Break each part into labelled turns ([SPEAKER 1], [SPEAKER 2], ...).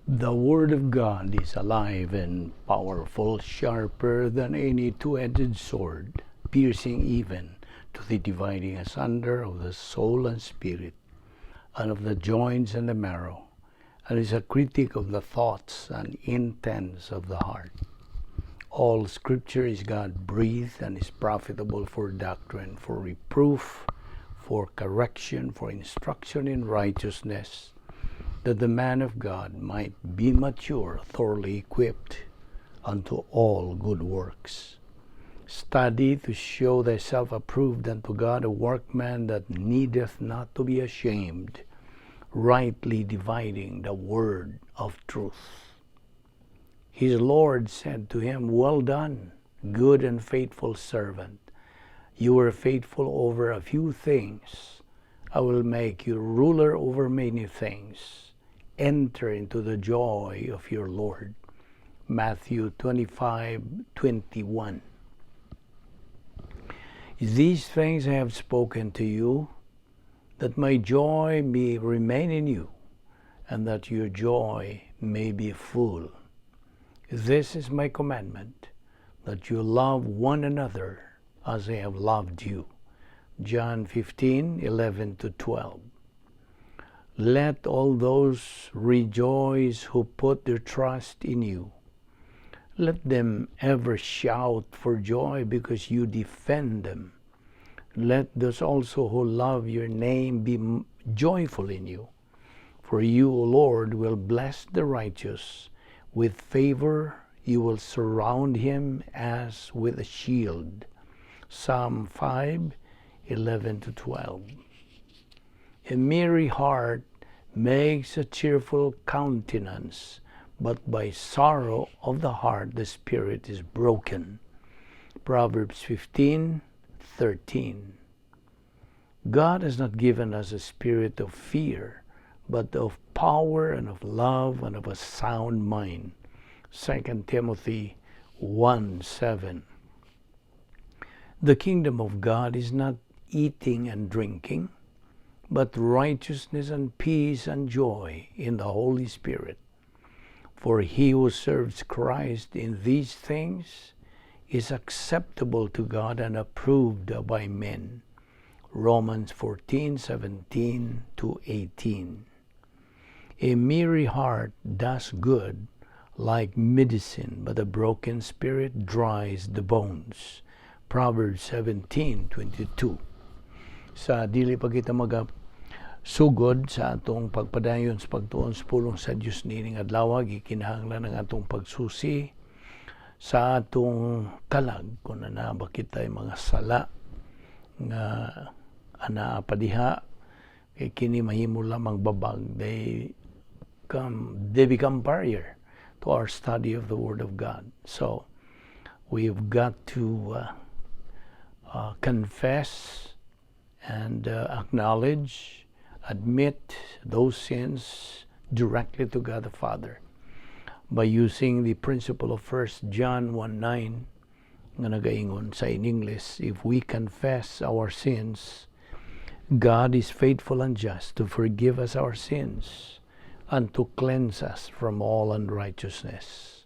[SPEAKER 1] The Word of God is alive and powerful, sharper than any two-edged sword, piercing even to the dividing asunder of the soul and spirit, and of the joints and the marrow, and is a critic of the thoughts and intents of the heart. All Scripture is God-breathed and is profitable for doctrine, for reproof, for correction, for instruction in righteousness, that the man of God might be mature, thoroughly equipped unto all good works. Study to show thyself approved unto God, a workman that needeth not to be ashamed, rightly dividing the word of truth. His Lord said to him, Well done, good and faithful servant. You were faithful over a few things. I will make you ruler over many things. Enter into the joy of your Lord. Matthew 25:21. These things I have spoken to you, that my joy may remain in you, and that your joy may be full. This is my commandment, that you love one another as I have loved you. John 15:11-12. Let all those rejoice who put their trust in you. Let them ever shout for joy because you defend them. Let those also who love your name be joyful in you. For you, O Lord, will bless the righteous. With favor you will surround him as with a shield. Psalm 5:11-12. A merry heart makes a cheerful countenance, but by sorrow of the heart the spirit is broken. Proverbs 15:13. God has not given us a spirit of fear, but of power and of love and of a sound mind. 2 Timothy 1:7. The kingdom of God is not eating and drinking, but righteousness and peace and joy in the Holy Spirit. For he who serves Christ in these things is acceptable to God and approved by men. Romans 14:17-18. A merry heart does good like medicine, but a broken spirit dries the bones. Proverbs 17:22. Sa dili pa kita sugod sa atong pagpadayon sa pagtuon sa pulong sa Dios nining adlaw, gikinahanglan ang atong pagsusi sa atong kalag kung ana ba kitay mga sala nga anaa pa diha, kay kini mahimo lamang babag, they become barrier to our study of the Word of God. So we've got to confess and acknowledge, admit those sins directly to God the Father by using the principle of 1 John 1:9 nga nagaingon sa in English, if we confess our sins, God is faithful and just to forgive us our sins and to cleanse us from all unrighteousness.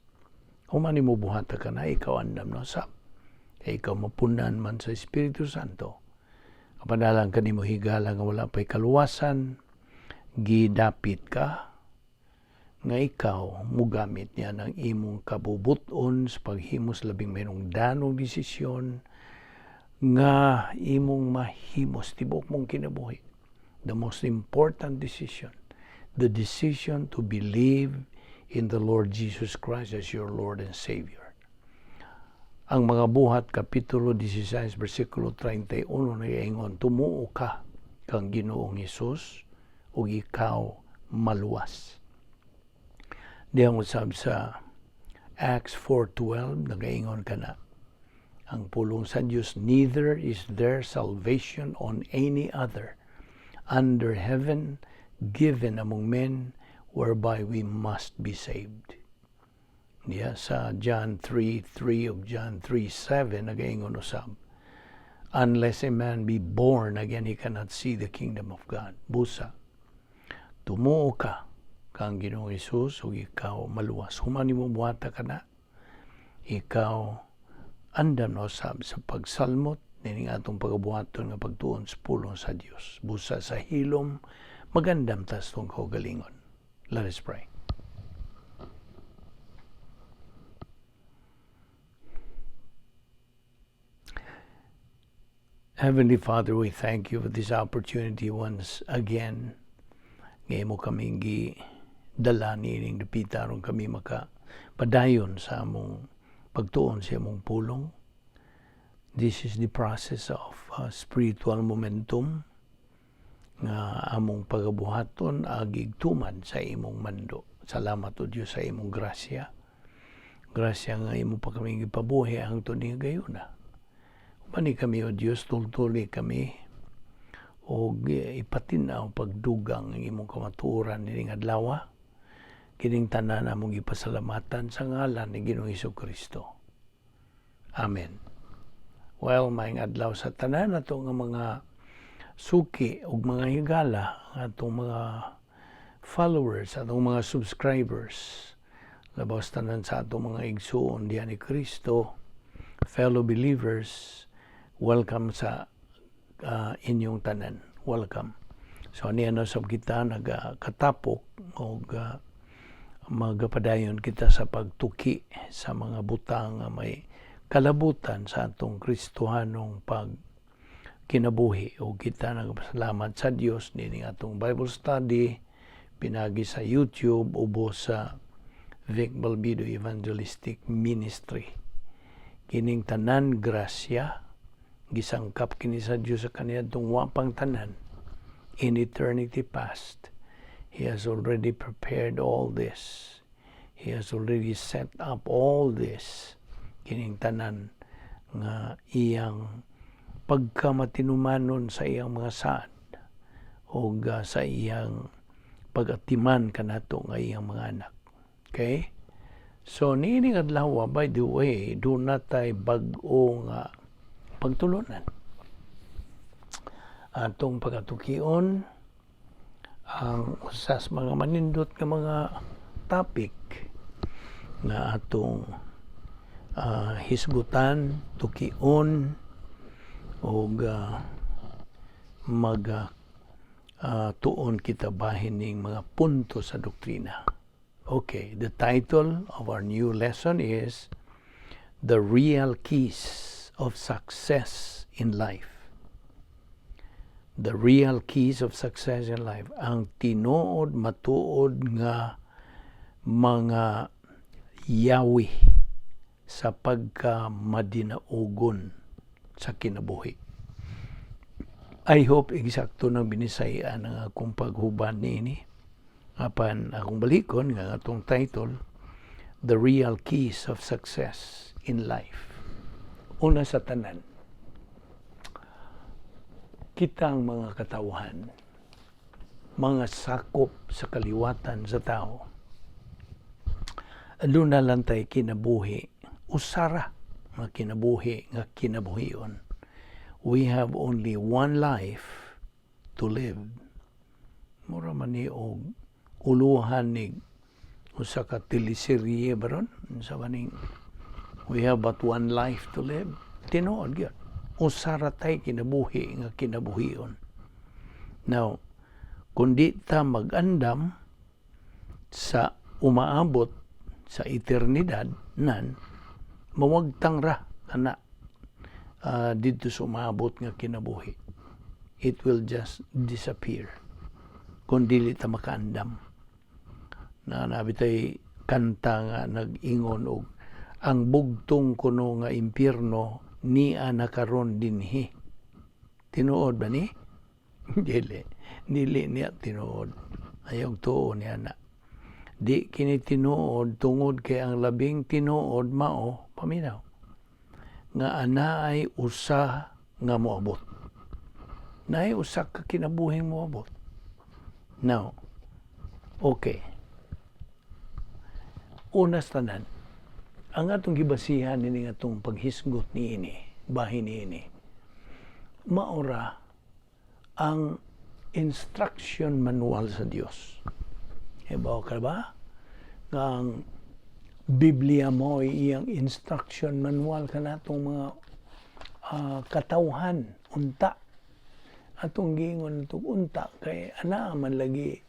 [SPEAKER 1] Humani mo buhata ka na, ikaw andam no sab. Ikaw mapunan man sa Espiritu Santo. Kapadalang ka ni mo higala nga wala pa'y kaluwasan, gidapit ka, nga ikaw mugamit niya ng imong kabubuton sa paghimos labing mayroong danong desisyon nga imong mahimos tibok mong kinabuhi. The most important decision, the decision to believe in the Lord Jesus Christ as your Lord and Savior. Ang mga buhat, Kapitulo 16, versikulo 31, nagaingon, tumuo ka kang Ginoong Hesus, ug ikaw maluwas. Diyang usab sa Acts 4:12, nagaingon ka na, ang pulong sa Diyos, neither is there salvation on any other under heaven given among men whereby we must be saved. Sa John 3:3 of John 3:7 nagaingon usab, unless a man be born again, he cannot see the kingdom of God. Busa, tumuo ka kang Ginoong Hesus ug ikaw maluwas. Human nimo buhata kana. Ikaw andam na usab sa pagsalmot nining atong pagabuhaton nga pagtuon sa pulong sa Dios. Busa sa hilom magandam tas tong kaugalingon. Let us pray. Heavenly Father, we thank you for this opportunity once again. Ngayon mo kaming dala nining dapita ron kami padayon sa among pagtuon sa among pulong. This is the process of spiritual momentum nga among pagabuhaton agig tuman sa imong mando. Salamat o Dios sa imong grasya. Grasya nga imo pa kami gipabuhi ang tunig gayuna. Mani kami o Diyos, tultuli kami o ipatinaw pagdugang ng imong kamatuoran nining adlaw. Kining tanan among ipasalamatan sa ngalan ni Ginoong Hesukristo. Amen. Well, maayong adlaw sa tanan nato nga mga suki ug mga higala atong mga followers, atong mga subscribers. Labaw tanan sa atong mga igsuon diyan ni Kristo, fellow believers. Welcome sa inyong tanan. Welcome. So, niya sab kita nagkatapok o magapadayon kita sa pagtuki sa mga butang nga may kalabutan sa atong Kristohanong pagkinabuhi. O kita nagpasalamat sa Dios nining atong Bible study pinagi sa YouTube ubo sa Balbido Evangelistic Ministry. Kining tanan grasya gisangkap kini sa Dios sa kaniadtong wapang tanan in eternity past. He has already prepared all this. He has already set up all this. Kining tanan nga iyang pagkamatinumanon sa iyang mga saad o sa iyang pag-atiman kanato nga iyang mga anak. Okay? So, niining adlaw, by the way, do natay bag-o nga pagtulunan. Atong pagatukion ang usas mga manindot nga mga topic na atong hisgutan, tukion o tuon kita bahin ning mga punto sa doktrina. Okay, the title of our new lesson is The Real Keys of Success in Life. The real keys of success in life. Ang tinuod, matuod nga mga yawi sa pagkamadinaugon sa kinabuhi. I hope eksakto nang binisayaan ang akong paghuban niini. Apan akong balikon nga atong title, The Real Keys of Success in Life. Una sa tanan, kitang mga katawhan, mga sakop sa kaliwatan sa tao, doon na lang tayo kinabuhi, usara nga kinabuhi, nga kinabuhion. We have only one life to live. Mura man ni og uluhan ni usa ka teleserye baron sa maning we have but one life to live. Tinuod gyud. Usara tay kinabuhi nga kinabuhion. Now, kundi ta mag-andam sa umaabot sa eternidad nan mawagtang ra ana dito sa umaabot nga kinabuhi. It will just disappear kung dili ta makaandam. Na nabitay kanta nga nag-ingon og ang bugtong kuno nga impyerno niya nakaron dinhi. Tinuod ba ni? Dili niya tinuod. Ayaw tuo niya na. Di kini tinuod tungod kay ang labing tinuod mao paminaw. Nga anaay usa nga moabot. Naay usa ka kinabuhing moabot. Now, okay. Unas tanan, ang atong gibasihan ini atong paghisgot niini, bahin niini. Maura ang instruction manual sa Dios. Ibaw ka ba? Nga ang Biblia mo iyang instruction manual ka na itong mga katawhan, unta. Atong giingon itong unta kay ana man lagi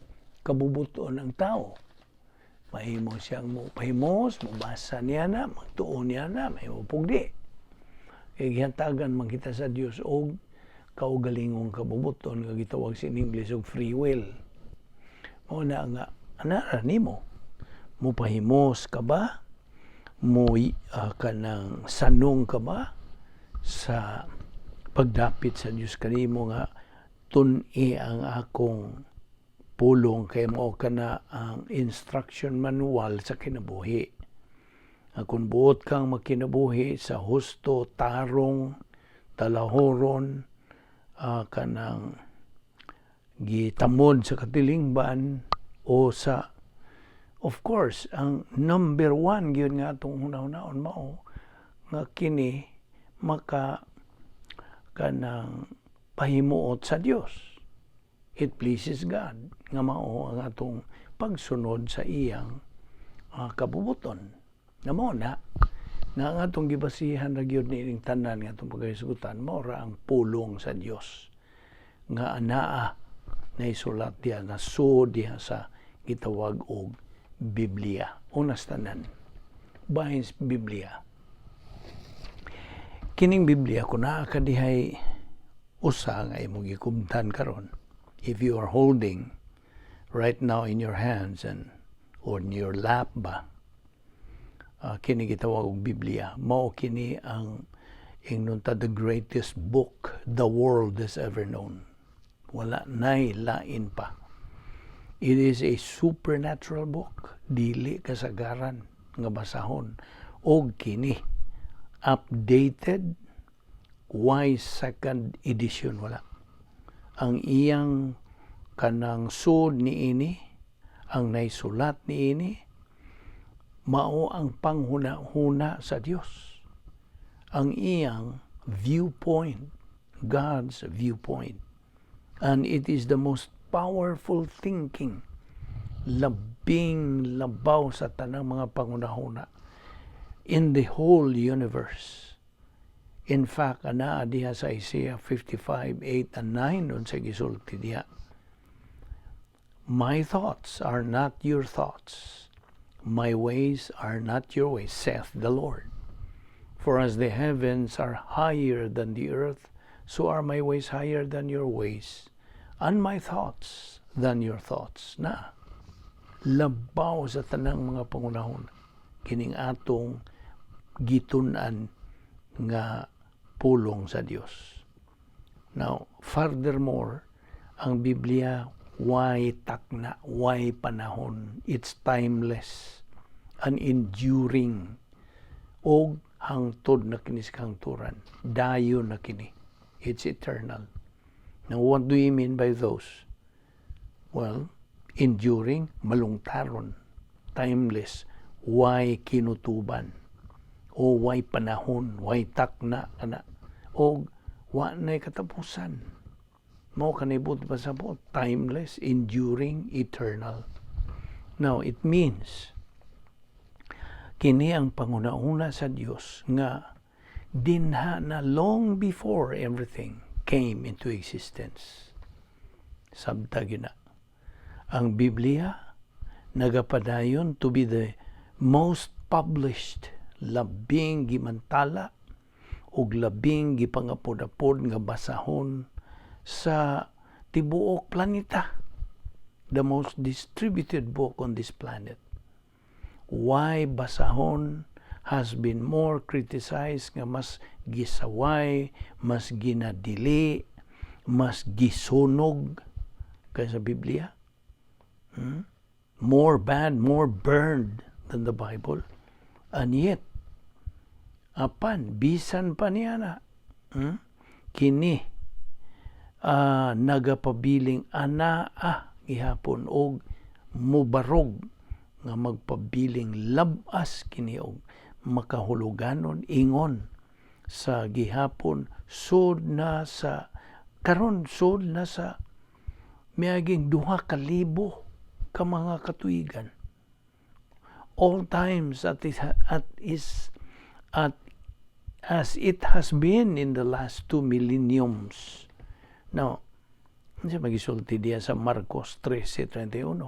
[SPEAKER 1] kabubuton ng tao. Mahimo siyang mo pahimos, mabasa niya na, magtuon niya na, mahimo pugdi. Kaya gihantagan man kita sa Dios og kaugalingong kabubuton nga gitawag sa English og free will. Mao na nga ana nimo mo pahimos ka ba? Mo kanang sanong ka ba sa pagdapit sa Dios kanimo nga tun-i ang akong pulong kay mao kana ang instruction manual sa kinabuhi. Kung buot kang makinabuhi sa husto, tarong, talahoron, kanang gitamod sa katilingban o sa, of course, ang number one yun nga itong hunaw-hunaon mao nga kini maka kanang pahimuot sa Dios. It pleases God nga mao ang atong pagsunod sa iyang kabubuton. Nga mao na nga atong gibasihan ra gyud nining tanan nga atong paghisgutan mao ra ang pulong sa Dios nga anaa na isulat diha na sud diha sa gitawag og Biblia. Unas tanan bahin sa Biblia. Kining Biblia kung naa ka dihay usa nga imong gikumtan karon, if you are holding right now in your hands and or in your lap ba, kini gitawag og Biblia. Mao kini ang ingnon ta the greatest book the world has ever known. Wala nay lain pa. It is a supernatural book. Dili kasagaran nga basahon. Og kini updated, why second edition wala. Ang iyang kanang sud niini, ang naisulat niini, mao ang panghuna-huna sa Dios. Ang iyang viewpoint, God's viewpoint. And it is the most powerful thinking. Labing labaw sa tanang mga panghuna-huna in the whole universe. In fact, anaa diha sa Isaiah 55:8 and 9 doon sa gisulti diha. My thoughts are not your thoughts. My ways are not your ways, saith the Lord. For as the heavens are higher than the earth, so are my ways higher than your ways, and my thoughts than your thoughts. Na, labaw sa tanang mga pangunahon, kining atong gitun-an nga pulong sa Dios. Now, furthermore, ang Biblia why takna, why panahon. It's timeless and enduring. Og hangtod na kini sa hangturan. Dayon na kini. It's eternal. Now, what do you mean by those? Well, enduring, malungtaron. Timeless. Why kinutuban? O why panahon? Why takna? O wa na'y katapusan. Mao kanibot pa sa po, timeless, enduring, eternal. Now, it means, kini ang panguna-una sa Dios nga dinha na long before everything came into existence. Sabtag yun na. Ang Biblia, nagapadayon to be the most published, labing gimantala, ug labing gipangapod-apod nga basahon sa tibuok planeta. The most distributed book on this planet. Why basahon has been more criticized nga mas gisaway, mas ginadili, mas gisunog kaysa Biblia. More bad, more burned than the Bible. And yet, apan, bisan pa niya na, kini, nagapabiling anaa gihapon og mubarog nga magpabiling labas kini og makahuluganon ingon sa gihapon sud na sa karon sud na sa miaging 2,000 ka mga katuigan. All times at as it has been in the last 2 millenniums. Now, siya magisulti diya sa Marcos 13:31.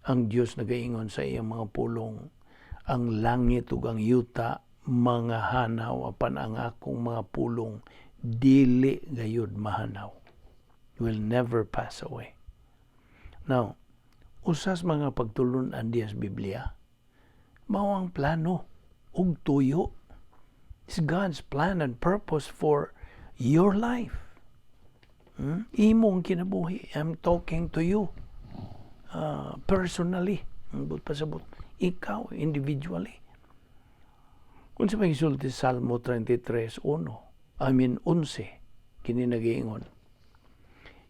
[SPEAKER 1] Ang Diyos nagaingon sa iyang mga pulong, ang langit ug ang yuta mga hanaw apan ang akong mga pulong dili gayud mahanaw. Will never pass away. Now, usas mga pagtulon-an diya sa Biblia, mao ang plano ug tuyo. It's God's plan and purpose for your life. Imong kinabuhi. I'm talking to you personally. Pasabot. Ikaw, individually. Kung sa pagsulti Salmo 33:11, kini nag-iingon,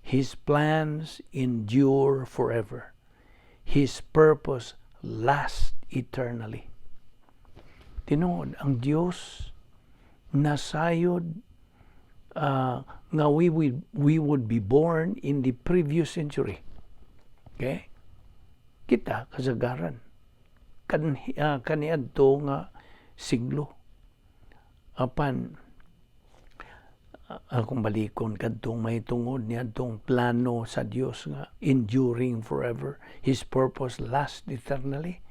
[SPEAKER 1] His plans endure forever. His purpose lasts eternally. Tinuod, ang Diyos nasayod nga we would be born in the previous century. Okay? Kita, kasagaran. Kaniadto nga siglo. Apan, akong balikon kadtong may tungod niadtong plano sa Dios nga enduring forever. His purpose lasts eternally.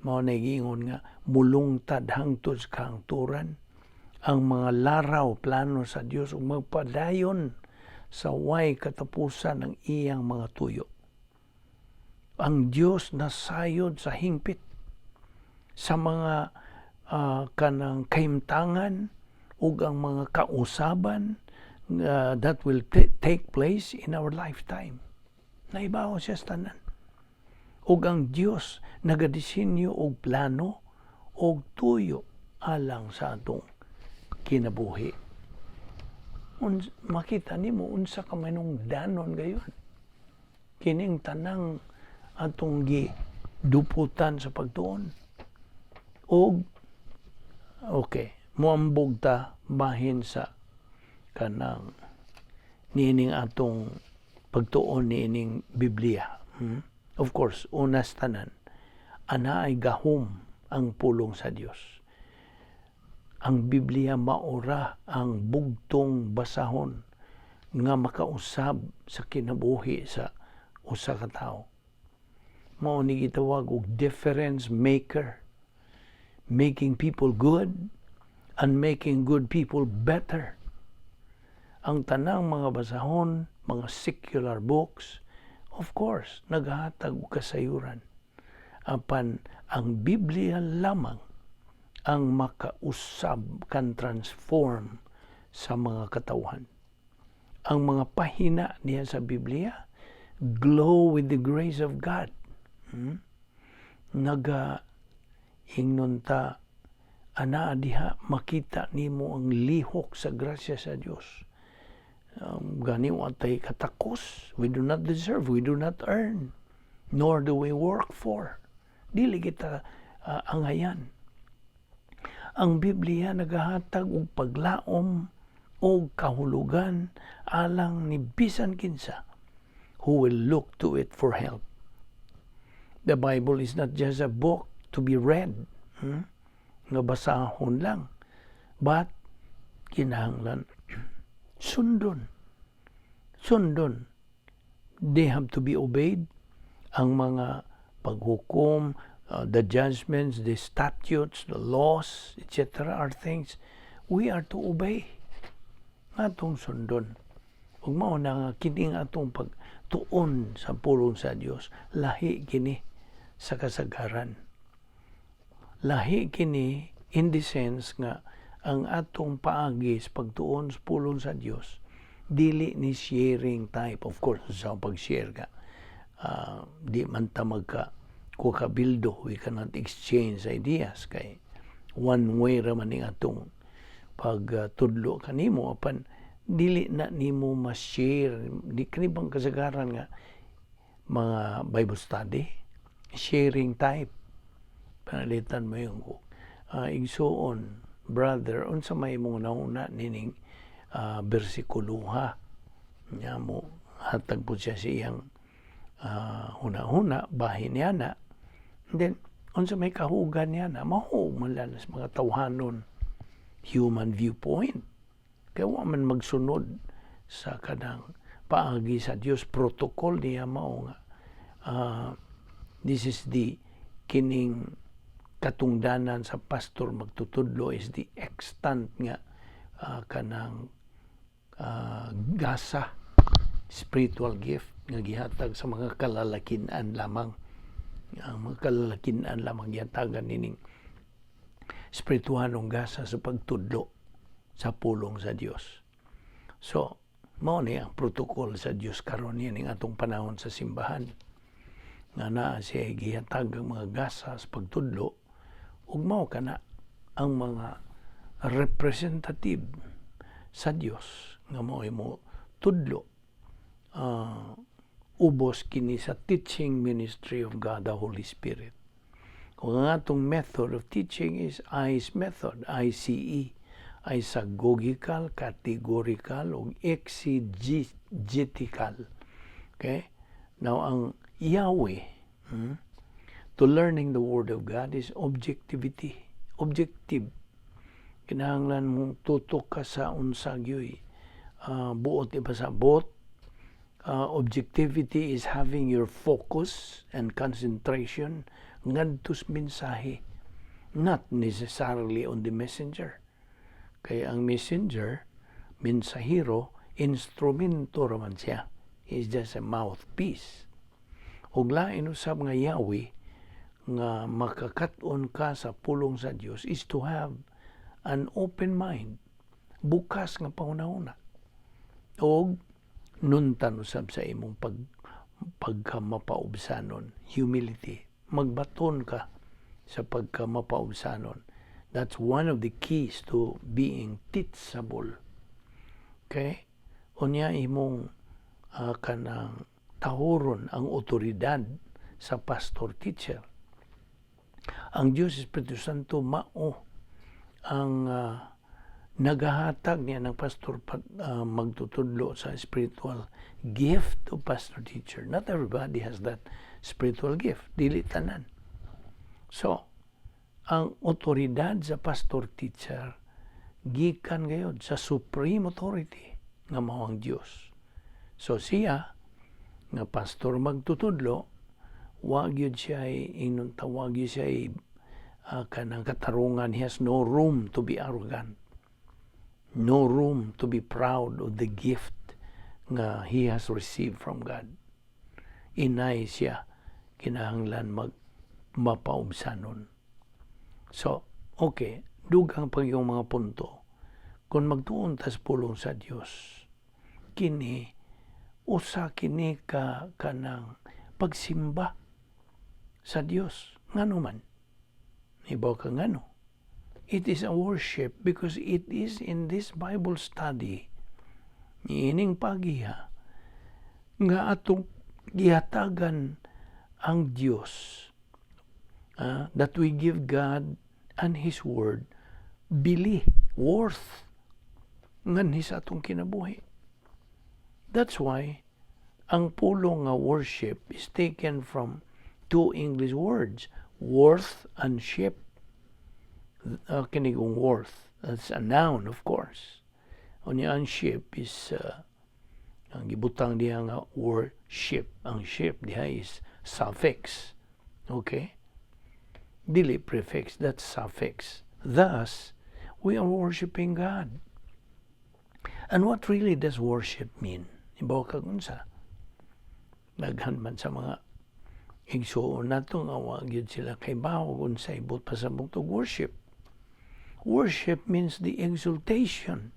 [SPEAKER 1] Mao nagingon nga mulungtad hangtod sa kahangturan. Ang mga laraw, plano sa Dios ug magpadayon sa way katapusan ng iyang mga tuyo. Ang Dios nasayod sa hingpit sa mga kanang kahimtangan ug ang mga kausaban that will take place in our lifetime. Naibaw siya sa tanan. Ug ang Dios nagadesinyo og plano og tuyo alang sa atong kinabuhi. Makita nimo unsa ka manungdanon gayon. Kining tanang atong giduputan sa pagtuon. Og okay, moambog ta bahin sa kanang niining atong pagtuon niining Biblia. Of course, unas tanan, ana ay gahom ang pulong sa Dios. Ang Biblia maura ang bugtong basahon nga makausab sa kinabuhi sa usa ka tawo. Mao ni gitawag og difference maker, making people good and making good people better. Ang tanang mga basahon, mga secular books, of course, naghatag og kasayuran. Apan ang Biblia lamang ang makausab kan transform sa mga katawhan. Ang mga pahina niya sa Biblia glow with the grace of God. Ingnon ta ana diha makita nimo ang lihok sa grasya sa Dios. Gani watay katakos, we do not deserve, we do not earn, nor do we work for. Dili kita angayan. Ang Biblia nagahatag og paglaom o kahulugan alang ni bisan kinsa who will look to it for help. The Bible is not just a book to be read, nga basahon lang, but kinahanglan sundon. They have to be obeyed. Ang mga paghukom, the judgments, the statutes, the laws, etc. are things we are to obey. Atong sundon. Ug mao na nga kining atong pagtuon sa pulong sa Dios, lahi kini sa kasagaran. Lahi kini in the sense nga ang atong paagi sa pagtuon sa pulong sa Dios dili ni sharing type. Of course, sa pag-share ka, di man ta magka-Balbido, we cannot exchange ideas kay one way ra man ning atong pagtudlo kanimo apan dili na nimo ma-share di kani bang kasagaran nga mga Bible study sharing type panalitan mo yung igsuon brother unsa may mong nauna nining bersikulo ha nya mo hatag po siya siyang huna-huna bahin niya na. And then unsa may kahugan niya na mao man lang sa mga tawhanon human viewpoint. Kaya wa man magsunod sa kanang paagi sa Dios, protocol niya mao nga this is the kining katungdanan sa pastor magtutudlo is the extant nga kanang gasa, spiritual gift nga gihatag sa mga kalalakinan lamang. Ang mga kalalakinan lamang gihatagan nining spirituhanong gasa sa pagtudlo sa pulong sa Dios. So mao ni ang protocol sa Dios karon ning atong panahon sa simbahan nga naa siya gihatag ang mga gasa sa pagtudlo ug mao kana ang mga representative sa Dios nga mao mo tudlo ubos kini sa teaching ministry of God the Holy Spirit. Kung ang atong method of teaching is ICE method, ICE, isagogical, categorical, o exegetical. Okay? Now, ang Yahweh, to learning the Word of God is objectivity. Objective. Kinahanglan mong tutok ka sa unsagyoy. Buot ipasabot. Objectivity is having your focus and concentration ngadtos mensahe, not necessarily on the messenger. Kaya ang messenger, mensahero, instrumento raman siya. He's just a mouthpiece. Ug lain usab nga Yahweh nga makakaton ka sa pulong sa Dios is to have an open mind, bukas nga pangunahuna. Og nuntan usab sa imong pagkamapaubsanon, humility. Magbaton ka sa pagkamapaubsanon. That's one of the keys to being teachable. Okay? Unya imong kanang tahuron ang otoridad sa pastor teacher. Ang Diyos Espiritu Santo mao ang nagahatag niya ng pastor magtutudlo sa spiritual gift of pastor teacher. Not everybody has that spiritual gift. Dili tanan. So, ang otoridad sa pastor teacher gikan gayud sa supreme authority nga mao ang Dios. So siya nga pastor magtutudlo, wag yun siya inong tawag yun siya kanang katarungan. He has no room to be arrogant. No room to be proud of the gift nga he has received from God. Inay siya kinahanglan mapaubsanon. So, okay, dugang pag yung mga punto. Kung magtuon tas pulong sa Dios, kini usa kini ka kanang pagsimba sa Dios. Ngano man? Ibaw ka ngano? It is a worship because it is in this Bible study ining pagiha nga atong gihatagan ang Dios that we give God and His Word bili, worth ngan sa atong kinabuhi. That's why ang pulong nga worship is taken from two English words, worth and ship. Kinigong worth, that's a noun of course. Unya ang ship is ang gibutang diha nga worship. Ang ship diha is suffix. Okay? Dili prefix, that's suffix. Thus, we are worshiping God. And what really does worship mean? Ibaw ka unsa? Daghan man sa mga igsuon nato nga wa gyud sila kay bawo unsa ibot pa sa bugtog worship. Worship means the exaltation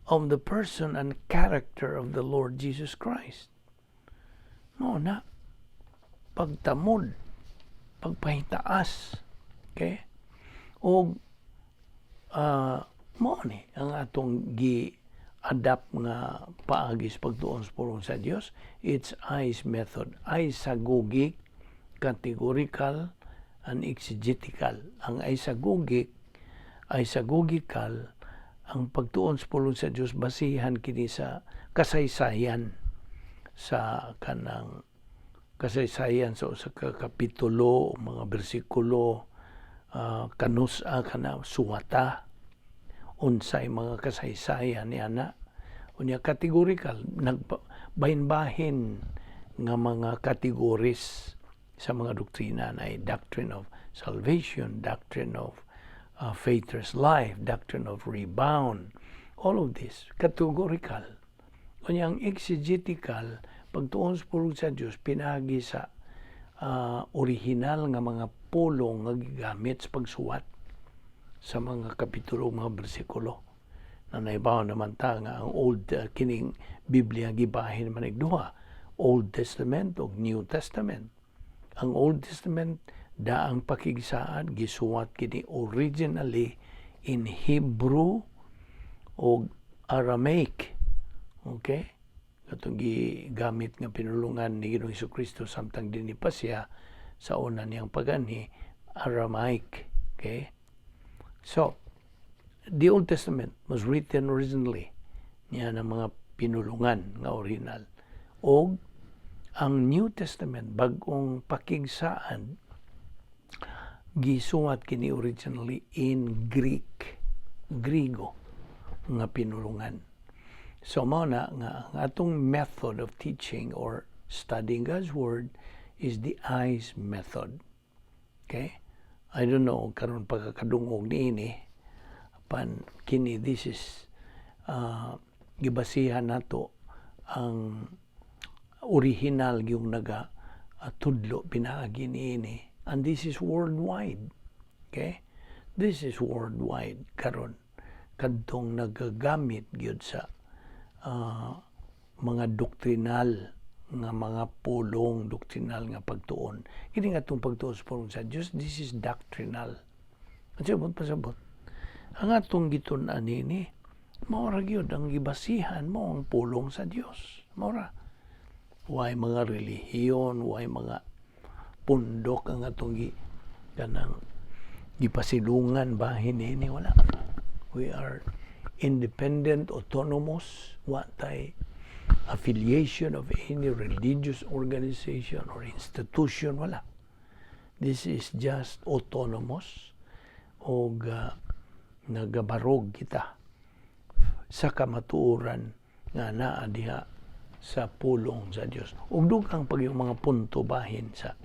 [SPEAKER 1] of the person and character of the Lord Jesus Christ. Mao na pagtamod, pagpahitaas. Okay? O mao ni ang atong gi-adapt nga paagis pagtuon sa pulong sa Dios. It's ICE method. Isagogic, categorical, and exegetical. Ang isagogical, ang pagtuon sa pulong sa Dios basihan kini sa kasaysayan sa kanang kasaysayan sa usa ka kapitulo o mga bersikulo, kanusa kana suwata unsay mga kasaysayan niana, unya categorical nagbahin-bahin nga mga categories sa mga doktrina na doctrine of salvation, doctrine of faithless life, doctrine of rebound, all of this categorical. Unya ang exegetical pagtuon sa pulong sa Dios pinagi sa original nga mga pulong nga gigamit sa pagsuwat sa mga kapitulo, mga bersikulo. Na naibaw naman ta nga ang Old kining Biblia gibahin man igduha, Old Testament o New Testament. Ang Old Testament daang pakigsaan gisuwat kini originally in Hebrew o Aramaic. Okay? Katong gigamit nga pinulungan ni Ginoong Jesucristo samtang dinhi pa siya sa una niyang paganhi, Aramaic. Okay? So, the Old Testament was written originally niya ng mga pinulungan nga original. O ang New Testament, bagong pakigsaan, gisuwat kini originally in Greek, Grigo, nga pinulungan. So, mao na nga ang atong method of teaching or studying God's Word is the eyes method. Okay? I don't know, karon pagkakadungog niini, pan kini this is gibasihan nato ang original yung tudlo pinaagi niini, and this is worldwide. Okay? This is worldwide karon kadtong nagagamit gyud sa mga doctrinal nga mga pulong, doctrinal nga pagtuon. Kini nga itong pagtuon sa pulong sa Diyos, this is doctrinal. At sabot pasabot. Ang atong gitunan nini, maura gyud ang gibasihan mo ang pulong sa Diyos. Maura. Way mga relihiyon, way mga pundok ang atong kanang gipasilungan bahin nini, wala. We are independent, autonomous, watay affiliation of any religious organization or institution, wala. This is just autonomous o nagabarog kita sa kamatuoran nga naa diha sa pulong sa Dios. Ug dugang pag yung mga punto bahin sa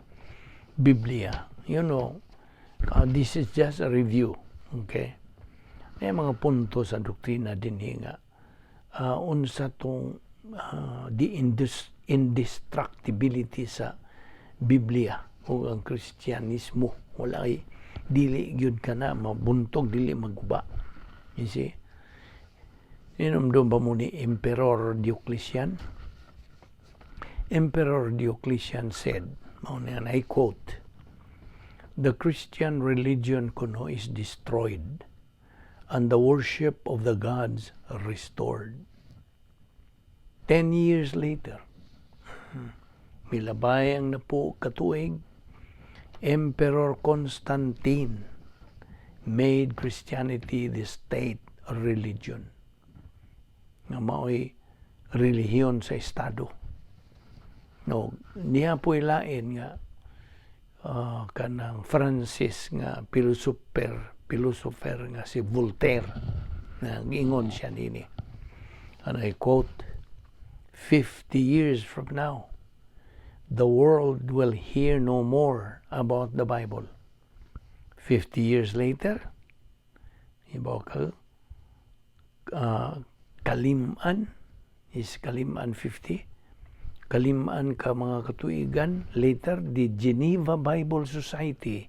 [SPEAKER 1] Biblia. You know, this is just a review. Okay? May mga punto sa doktrina din nga unsa tong the indestructibility sa Biblia o ang Kristyanismo. Wala dili gyud kana mabuntog, dili magguba. You see? Inumdum ba mo ni Emperor Diocletian? Emperor Diocletian said, and I quote, "The Christian religion kuno is destroyed and the worship of the gods restored." 10 years later, milabay ang napo katuig, Emperor Constantine made Christianity the state religion. Nga mao'y relihiyon sa estado. No, niya po ilain nga kanang Francis nga philosopher nga si Voltaire na ingon siya nini. And I quote, 50 years from now, the world will hear no more about the Bible. 50 years later, ibaw ka, kaliman is kaliman 50. Kaliman ka mga katuigan, later, the Geneva Bible Society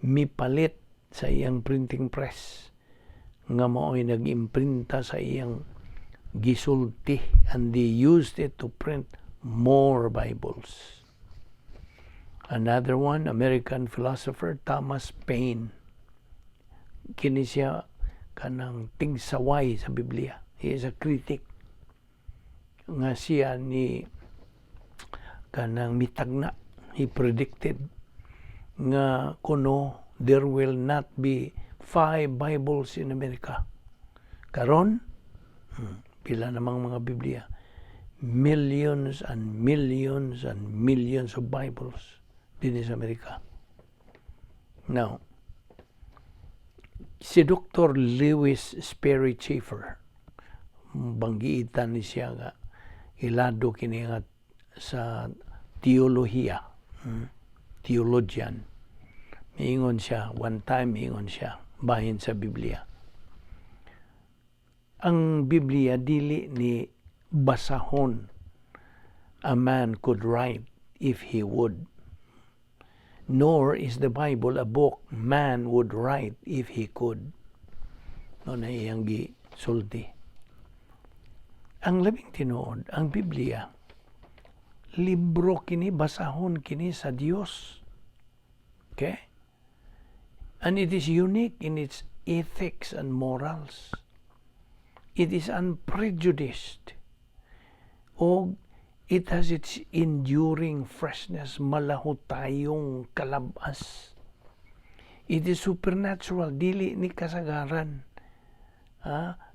[SPEAKER 1] mipalit sa iyang printing press nga mao'y nag-imprinta sa iyang gisulti, and they used it to print more Bibles. Another one, American philosopher Thomas Paine. Kini siya kanang tigsaway sa Biblia. He is a critic. Nga siya ni kanang mitagna. He predicted nga kuno there will not be 5 Bibles in America. Karon, pila namang mga Biblia? millions and millions and millions of Bibles din sa Amerika. Now, si Dr. Lewis Sperry Chafer, banggiitan ni siya nga, ilado kini nga sa teolohiya, theologian. Miingon siya, one time miingon siya, bahin sa Biblia. Ang Biblia dili ni basahon a man could write if he would. Nor is the Bible a book man would write if he could. No na iyang gisulti. Ang labing tinuod, ang Biblia, libro kini, basahon kini sa Dios. Okay? And it is unique in its ethics and morals. It is unprejudiced. O it has its enduring freshness, malaho tayong kalabas. It is supernatural, dili ni kasagaran.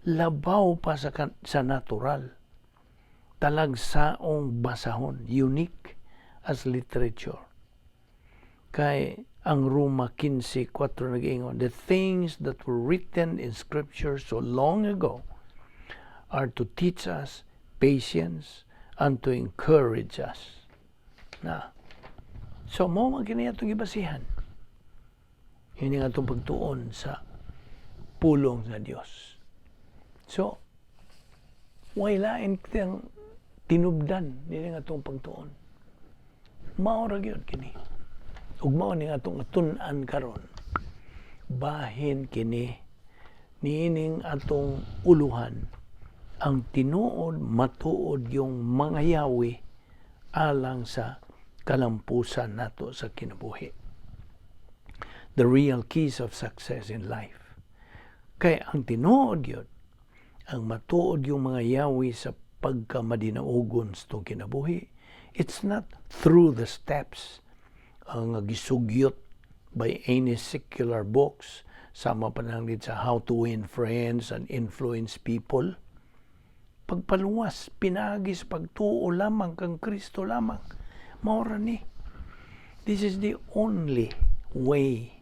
[SPEAKER 1] Labaw pa sa natural. Talagsaong basahon, unique as literature. Kay ang Roma 15:4 nag-ingon, the things that were written in Scripture so long ago are to teach us patience and to encourage us. So, mo magkini itong ibasihan. Yun yung itong pagtuon sa pulong sa Diyos. So, wailain kitang tinubdan yun yung itong pagtuon. Maurag yun kini. Ug mao ni atong atun-an karon. Bahin kini niining atong uluhan ang tinuod matuod yung mga yawi alang sa kalampusan nato sa kinabuhi. The real keys of success in life. Kay ang tinuod yun, ang matuod yung mga yawi sa pagkamadinaugon sa kinabuhi, it's not through the steps ang gisugyot by any secular books, sama pa lang din sa How to Win Friends and Influence People. Pagpaluwas, pinagis, pagtuo lamang kang Kristo lamang. Maura ni. This is the only way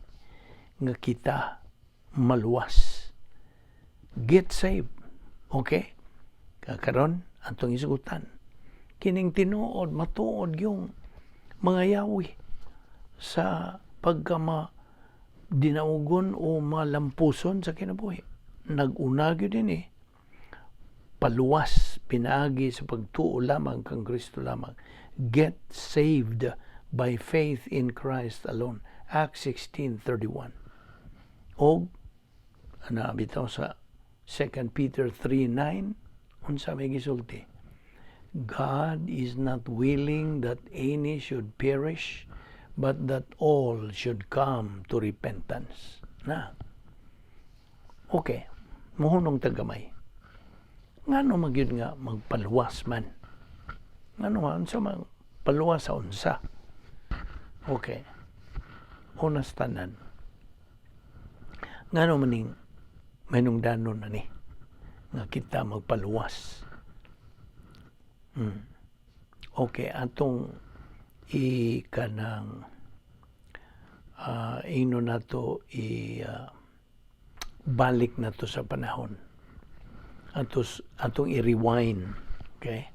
[SPEAKER 1] nga kita maluwas. Get saved. Okay? Kakaron, atong isugutan. Kining tinuod, matuod yung mga yawi sa dinaugon o malampuson sa kinabuhi. Nag-unagyo din paluwas, pinaagi sa pagtuo lamang kang Kristo lamang. Get saved by faith in Christ alone. Acts 16:31. O, bitaw sa 2 Peter 3:9, unsa may gisulti? God is not willing that any should perish, but that all should come to repentance. Okay, muhunong tagamay. Ngano magyud nga magpaluwas man? Ngano man sa magpaluwas sa unsa? Okay. Unas tanan. Ngano maning manungdanon na ni nga kita magpaluwas? Okay, atong kanang ino na to balik na to sa panahon. Atong i-rewind. Okay?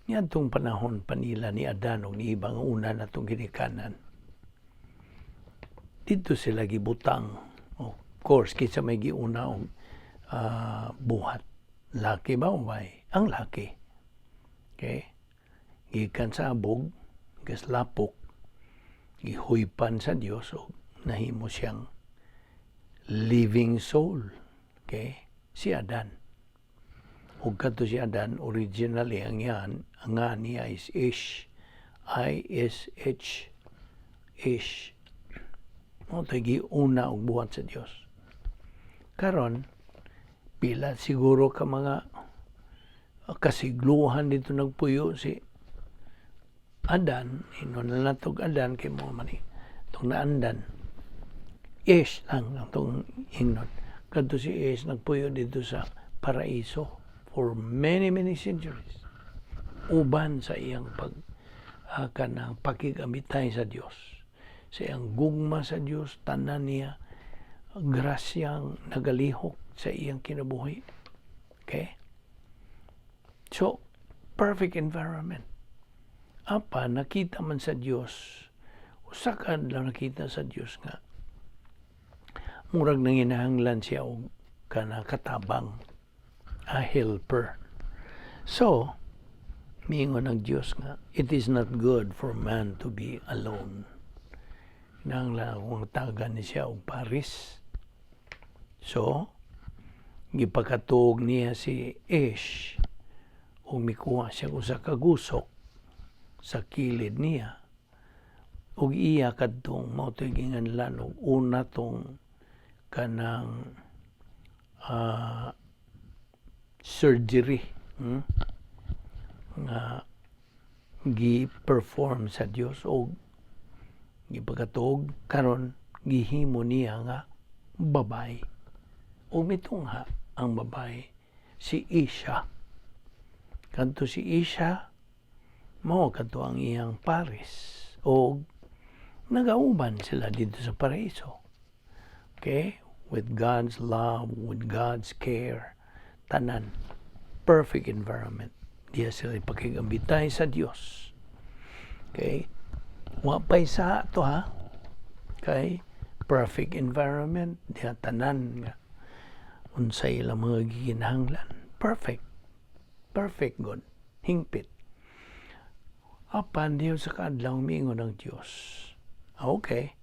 [SPEAKER 1] Yan tong panahon panila ni Adan o ni ibang una na tong ginikanan. Dito sila gibutang. Of course, kinsa may giuna og buhat. Laki ba o bay? Ang laki. Okay? Gikan sa abog, gaslapok, gihuypan sa Dios o nahimo siyang living soul. Okay? Si Adan. Ug kadto si Adan, originally ang nga niya is Ish. I-S-H. Ish. Mo tagi una og buhat sa Dios. Karon, pila siguro ka mga kasigluhan dito nagpuyo si Adan, natog Adan kay mo man itong naandan. Ish lang itong ingnon. Kadto si Ish nagpuyo dito sa paraiso, for many centuries. Uban sa iyang kanang pakigamitay sa Dios. Sa iyang gugma sa Dios, tanan niya grasyang nagalihok sa iyang kinabuhi. Okay? So, perfect environment. Apa, nakita man sa Dios, usakan lang nakita sa Dios nga, murag nanginahanglan siya og kana katabang, a helper. So, miingon ng Dios nga, it is not good for man to be alone. Nangla akong tagan ni siya og paris. So, gipakatuog niya si Ish o mikuha siya sa kagusok sa kilid niya ug iya kadtong mautoy ginganlan og una tong kanang surgery nga gi-perform sa Dios o gipakatuog karon gihimo niya nga babae o mitungha ang babae si Isha. Kanto si Isha mao kadto ang iyang pares o nagauban sila dito sa paraiso. Okay? With God's love, with God's care, tanan, perfect environment. Diya sila ipakigambitay sa Dios. Okay? Wapay sa to ha? Okay? Perfect environment. Diya tanan nga. Unsay ilang mga giginahanglan. Perfect. Perfect good. Hingpit. Apan diyo sa kaadlaw miingon ng Dios. Okay.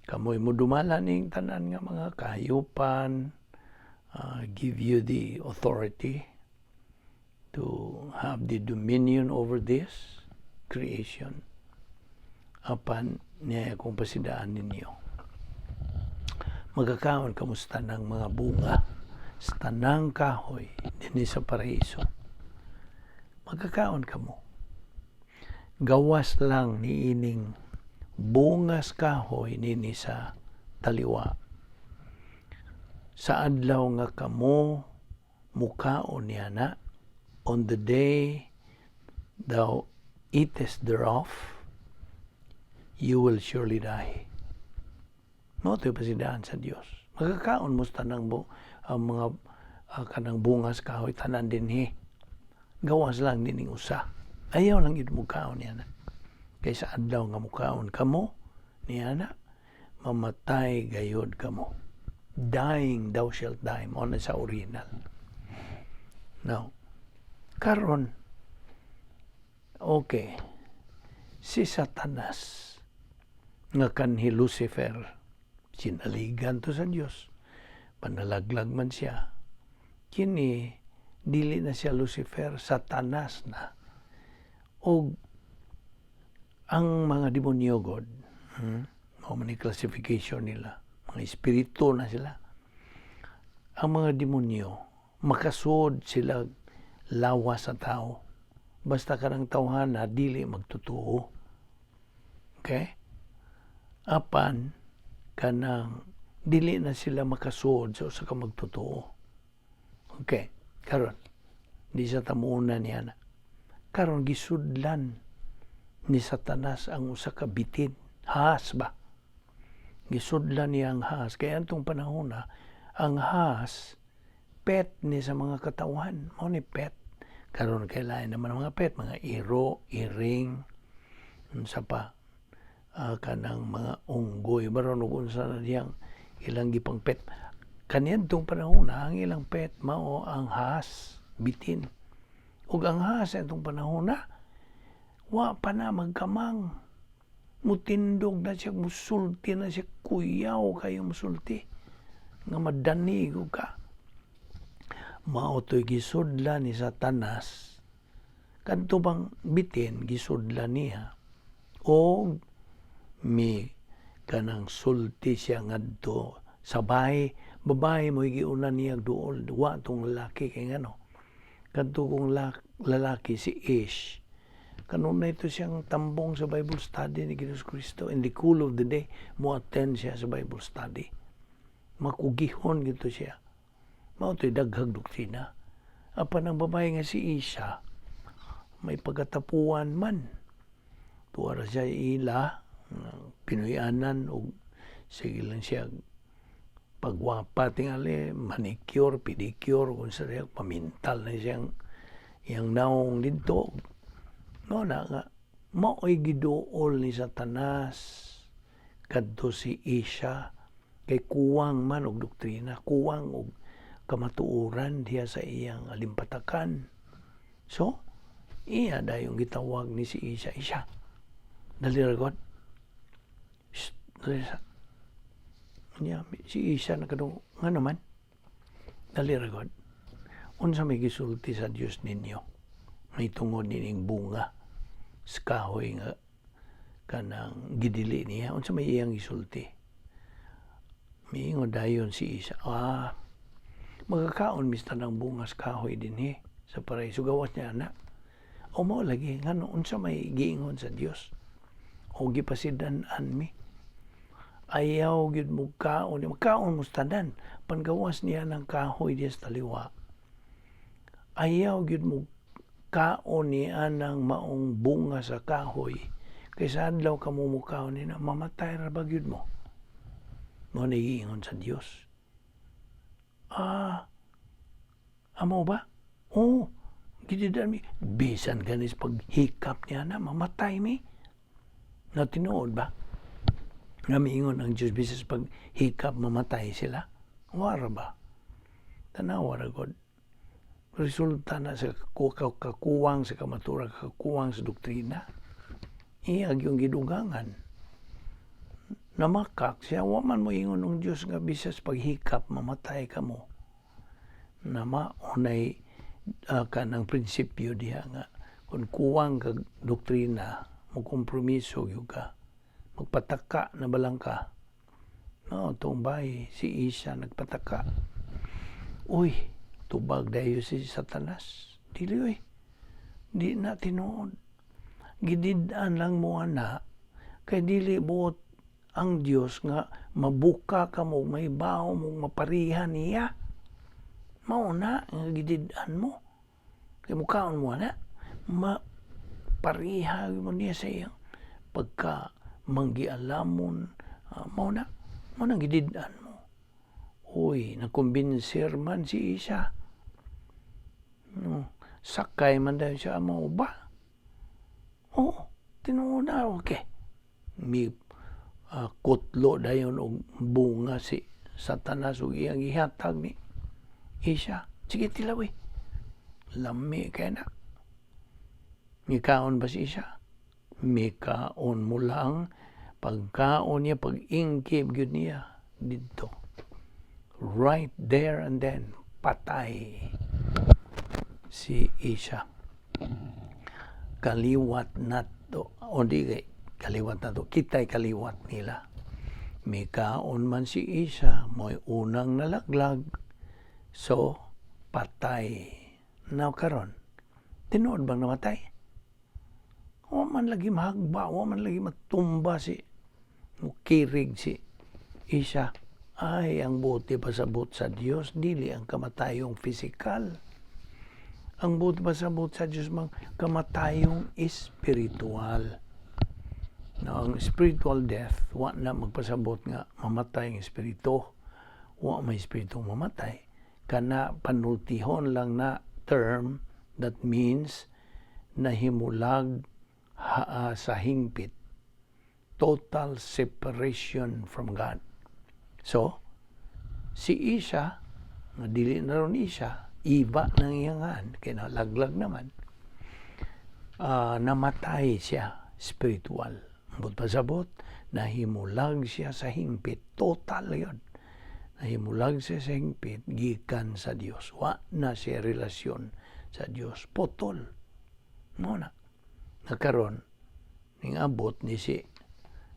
[SPEAKER 1] Kamoy mo dumala ning tanan nga mga kahayupan, give you the authority to have the dominion over this creation. Apan niya akong pasidaan ninyo. Magkakaon kamusta ng mga bunga sa tanang kahoy din sa paraiso. Magkakaon ka mo. Gawas lang ni ining bungas kahoy nini sa taliwa. Sa adlaw nga kamo mukaon niya na, on the day thou eatest thereof, you will surely die. No, ito yung pasidaan sa Diyos. Magkakaon mo sa tanang ang mga kanang bungas kahoy, tanan din gawas lang din usa. Ayaw lang yun mukaon niya na. Kaysa adlaw nga mukaon kamo, niya na, mamatay gayod kamo. Dying thou shalt die. Mo na sa original. Now, karon, okay, si Satanas, nga kanhi Lucifer, sinaligan to sa Dios, panalaglag man siya, kini dili na siya Lucifer, Satanas na. O ang mga demonyo God, o man classification nila, mga espiritu na sila. Ang mga demonyo, makasud sila lawas sa tao. Basta kanang tawhana, dili magtutuo. Okay? Apan, kanang dili na sila makasud sa ka magtotoo. Okay, karon di sa tamuuna niya na. Karon gisudlan ni Satanas ang usa ka bitin, haas ba? Gisudlan niya ang haas. Kaya antong panahon na, ang haas, pet ni sa mga katawhan. Mao ni pet. Karon kailangan naman mga pet, mga iro, iring, sa pa. Kanang mga unggoy baron ug unsa na diyang ilang gipang pet kaniyadtong panahon ang ilang pet mao ang haas bitin ug ang haas atong panahon na wa pa na magkamang mutindog na siya musulti na siya kuyaw kayo musulti nga madanig ka mao toy gisudla ni Satanas kadto bang bitin gisudla niya og kanang sulti siya ngadto sa babae mo giuna niya duol wa tong lalaki kay ngano kadto kong lalaki si Ish kanunay ito siyang tambong sa Bible study ni Jesus Cristo in the cool of the day mo attend siya sa Bible study makugihon gito siya mao toy daghang doktrina Apan ang babae nga si Isha, may pagkatapuan man. Tuwara siya ila, pinuyanan, o sige lang siya pagwapa tingali, manicure, pedicure, kung sa siya, pamintal na siyang yang naong dito. No na nga, mao'y giduol ni Satanas kadto si Isha kay kuwang man og doktrina, kuwang og kamatuoran diya sa iyang alimpatakan. So, iya dayong gitawag ni si Isha, Isha, dali ra God. Dali ra. Si Isha nakadung, nga naman, dali ra God. Unsa may gisulti sa Dios ninyo? May tungod nining bunga sa kahoy nga kanang gidili niya. Unsa may iyang gisulti? Miingon dayon si Isa, magkakaon mista ng bunga sa kahoy din sa paraiso. Gawas niya na. O mo lagi, nga unsa may giingon sa Dios? O gipasidan-an mi? Ayaw gyud mo kaon. Magkaon mo tanan. Pangawas niya ng kahoy diya sa taliwa. Ayaw gyud mo kaon niya ng maong bunga sa kahoy. Kaysa adlaw ka mo mukaon niya, mamatay ra ba gyud mo? Mo nagiingon sa Dios. Amo ba? Oo. Gididan mi. Bisan ganis paghikap niya na, mamatay mi. Na tinuod ba? Nga miingon ang Diyos bisan paghikap, mamatay sila. Wara ba? Tanawa ra God. Resulta na sa kakuwang sa kamatura, kakuwang sa doktrina. Iyag yung gidugangan. Namakak siya, waman mo ingon ng Diyos nga bisas paghikap, mamatay ka mo. Unay kanang prinsipyo diya nga, kung kuwang ka doktrina, magkompromiso yung ka, magpataka na balang ka. No, tumbay, si Isa nagpataka. Uy, tubag dayo si Satanas. Dili, uy. Di na tinuod. Gididaan lang mo na, kay dili buot ang Dios nga mabuka ka mo, may baho mong maparihan niya. Mauna, nga gididaan mo. Kay mukaon mo na, mapariha mo niya sa iyang pagka manggialamon. Mauna gididaan mo. Uy, nakumbinsir man si Isa. Sakay man dahil siya mo ba? Oo, tinuod na, okay. May kutlo dayon og bunga si Satanas ug iyang gihatag ni Isa. Sige tilaw lami kay na. Mikaon ba si Isa? Mikaon mo lang pagkaon niya, pag-ingkib gyud niya dito. Right there and then, patay si Isa. Kaliwat na to, o di kaliwat na to, kita'y kaliwat nila. May kaon man si Isa, mo'y unang nalaglag, so patay. Now karon, tinuod bang namatay? O man lagi mahagba, o man lagi matumba si, mukirig si Isa. Ay, ang buti pasabot sa Diyos, dili ang kamatayong physical. Ang buti pasabot sa Diyos, mang kamatayong espiritual. Now, ang spiritual death, wa na magpasabot nga mamatay ang espiritu. Wa may espiritu mamatay. Kana panultihon lang na term that means nahimulag sa hingpit. Total separation from God. So, si Isa, nga dili na ron Isa, iba ng iyangan, kaya nalaglag naman, namatay siya spiritual. Ambot pasabot, nahimulag siya sa hingpit. Total yun. Nahimulag siya sa hingpit, gikan sa Diyos. Wa na siya relasyon sa Diyos. Potol. Muna. Nakaroon, ning abot ni si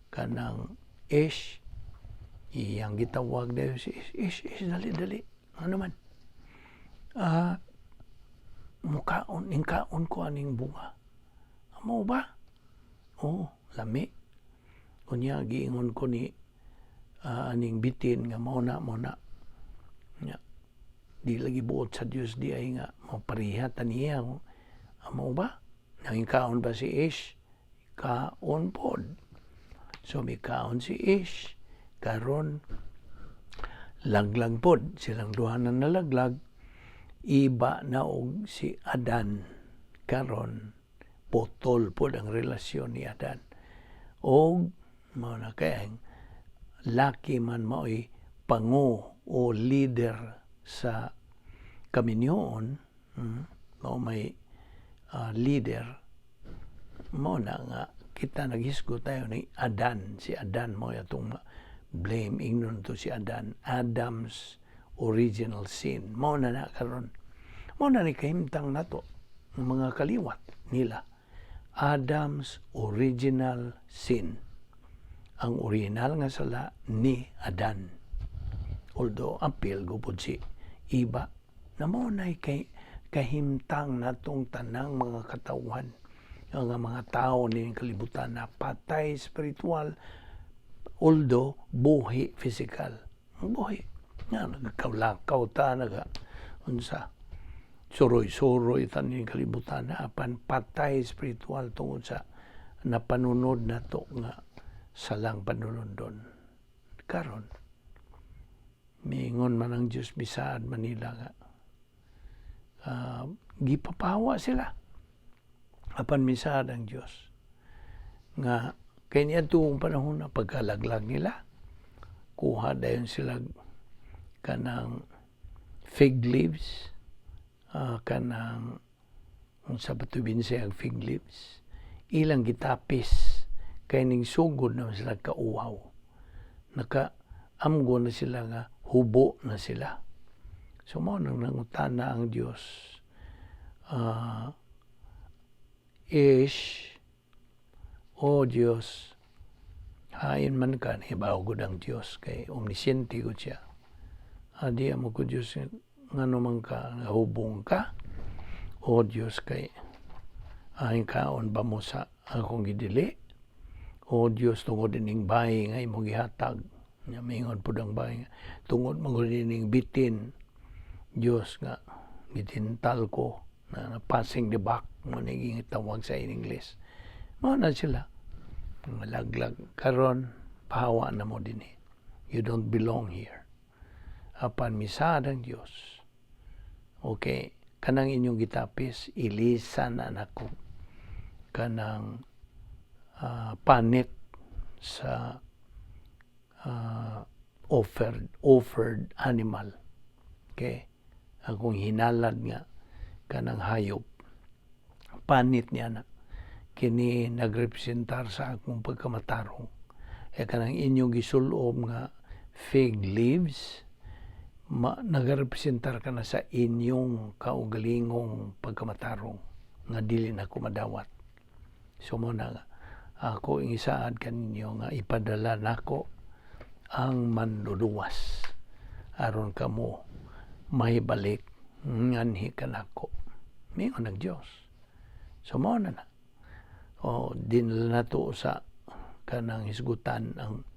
[SPEAKER 1] kanang Ish, iyang gitawag dayo si Ish, dali. Ano man? Kaon ko aning bunga. Amo ba? Oo, lami. Kunya, giingon ko ni aning bitin nga mauna. Di lagi buot sa Diyos, di ay nga mo pariha taniya amo ba nang kaon ba si Ish kaon pod. So may kaon si Ish karon laglag pod silang duha na nalaglag, iba na og si Adan karon putol pod ang relasyon ni Adan og mao na kay laki man mao'y pangu o leader sa kaminyoon, mao may leader, mao na nga kita naghisgo tayo ni Adan. Si Adan mo atong blame ingnon to si Adan, Adam's original sin. Mao na karon. Mao na ni kahimtang nato ng mga kaliwat nila. Adam's original sin. Ang original nga sala ni Adan. Although appeal gupod si iba na mao na kay kahimtang natong tanang mga katawhan nga mga tao ning kalibutan na patay spiritual, although buhi physical. Buhi nga nagkaulakaw ta unsa suroy-suroy ta ning kalibutan na apan patay spiritual tungod sa napanunod nato nga salang panunundon. Karon miingon man ang Dios bisaad Manila nga gipapawa sila apan misaad ang Dios nga kay niadtong panahon na pagkalaglag nila kuha dayon sila kanang fig leaves, kanang unsa ba to binsay ang fig leaves, ilang gitapis kay ning sugod na sila kauhaw, nakaamgo na sila nga hubo na sila. So mao nang nangutana ang Dios, Ish, o Dios, hain man ka, hibaw gud ang Dios kay omnisciente gud siya. Adi mo ko Dios ngano man ka hubong ka, o Dios kay hain kaon ba mo sa akong gidili, o Dios tungod ining bayi nga imong gihatag, nya mingon pud ang bayi tungod magud ining bitin, Dios nga gitintal ko na passing the buck mo naging tawag sa in English. Mao na sila malaglag karon pahawa na mo dinhi. You don't belong here. Apan misad ang Dios. Okay, kanang inyong gitapis ilisan na nako kanang panit sa offered animal. Okay, akong hinalad nga kanang hayop panit niya na kini nagrepresentar sa akong pagkamatarong. Kanang inyong gisulob nga fig leaves nagarepresentar ka na sa inyong kaugalingong pagkamatarong nga dili na ko madawat. So mo na nga ako ingisaad kaninyo nga ipadala nako ang manluluwas aron kamo mahibalik nganhi kanako. Mingon ang Dios. So mo na dinala nato sa kanang hisgutan ang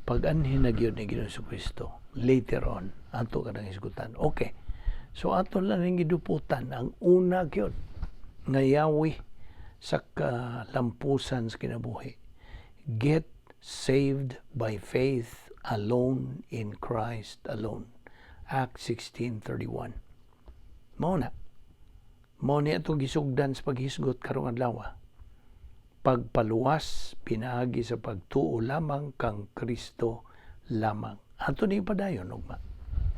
[SPEAKER 1] pag-anhin na gyud ni Ginoong Kristo later on ato kanang hisgutan. Okay, so ato lang ning giduputan ang una gyud nga yawi sa kalampusan sa kinabuhi. Get saved by faith alone in Christ alone. Acts 16:31. Mao ni atong gisugdan sa paghisgot karong adlaw. Pagpaluwas pinaagi sa pagtuo lamang kang Kristo lamang. Ato ni padayon ugma.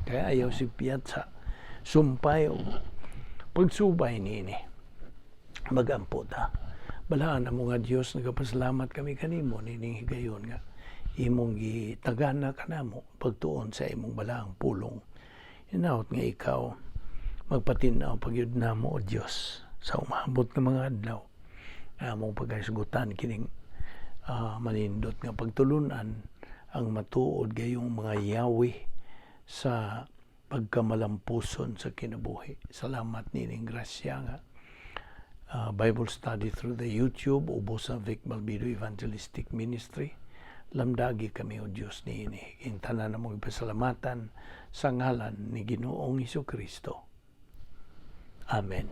[SPEAKER 1] Kaya ayaw si piyat sa sumpay o pagsubay niini. Magampo ta. Balaan na mo nga Diyos, nagapasalamat kami kanimo nining higayon nga imong gitagana kanamo pagtuon sa imong balaang pulong. Hinaut nga ikaw magpatinaw pagyud namo o Diyos sa umabot ng mga adlaw. Among pagkasigutan kining manindot nga pagtulunan ang matuod gayong mga yawi sa pagkamalampuson sa kinabuhi. Salamat nining grasya nga Bible study through the YouTube ubos sa Vic Balbido Evangelistic Ministry. Lamdagi kami o Diyos niini. Intanan na mong ipasalamatan sa ngalan ni Ginoong Hesukristo. Amen.